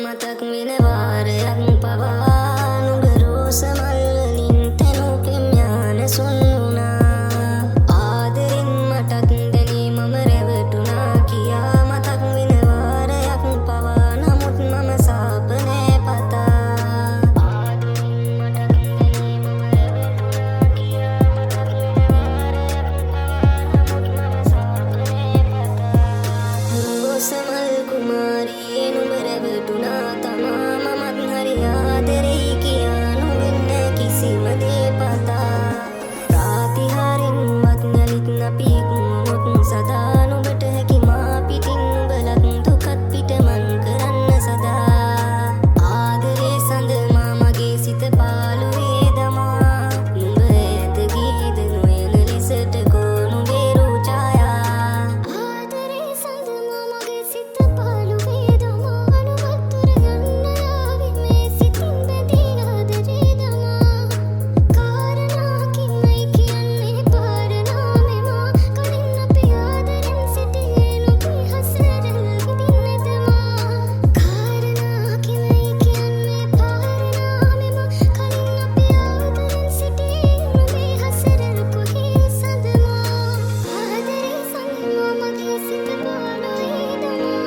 මතක් වෙන වාරයක් පවා නුඹ රෝස මල් වලින් තනු පෙම්යාන සුන් වුණා. ආදරෙන් මටත් දැනේ මම රැවටුණා කියා මතක් වෙන වාරයක් පවා නමුත් මම සාප නෑ පතා. ආදරෙන් මටත් දැනේ මම රැවටුණා කියා මතක් වෙන වාරයක් පවා නමුත් මම සාප නෑ පතා. රෝස මල් කුමාරියේ නුඹ රැවටුණා තමා මමත් හරි ආදරෙයි කියා නොවෙන්න කිසිම දේ පතා. ප්‍රාතිහාරෙන්වත් නැලිත් අපි කුමුත් සදා නුඹට හැකි මා පිටින් නුඹලත් දුකත් පිටමන් කරන්න සදා. ආදරේ සඳ මා මගේ සිත පාළුවේ දමා නුඹ ඈත ගියද නොයන ලෙසට කෝ නුඹේ රූ ඡායා. ආදරේ සඳ මා මගේ සිත පාළුවේ දමා අනුවත් දුර යන්න යාවි මේ සිතින් බැඳී ආදරේ දමා. කාරණාකින්මයි කියන්නේ පාරණා මෙමා කලින් අපි ආදරෙන් සිටියේ නුඹේ හසරල් විඳින්න දමා. කාරණාකින්මයි කියන්නේ පාරණා මෙමා කලින් අපි ආදරෙන් සිටියේ නුඹේ හසරල් කොහේ සඳමා. ආදරේ සඳ මා මගේ සිත පාළුවේ දමා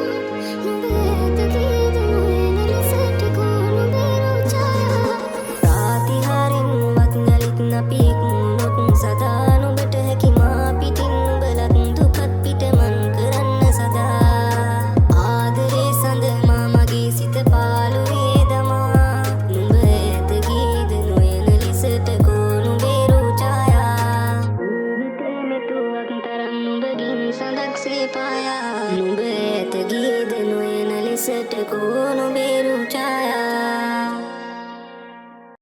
නුඹ ඈත ගියද නොයන ලෙසට කෝ නුඹේ රූ ඡායා. ප්‍රාතිහාරෙන්වත් නැලිත් අපි කුමුත් සදා නුඹට හැකි මා පිටින් නුඹලත් දුකත් පිටමන් කරන්න සදා. ආදරේ සඳ මා මගේ සිත පාළුවේ දමා නුඹ ඈත ගියද නොයන ලෙසට කෝ නුඹේ රූ ඡායා. ජීවිතේ මෙතුවක් තරම් නුඹගින් සඳක් සේ පායා නුඹ ඈත ගියද නොයන ලෙසට කෝ නුඹේ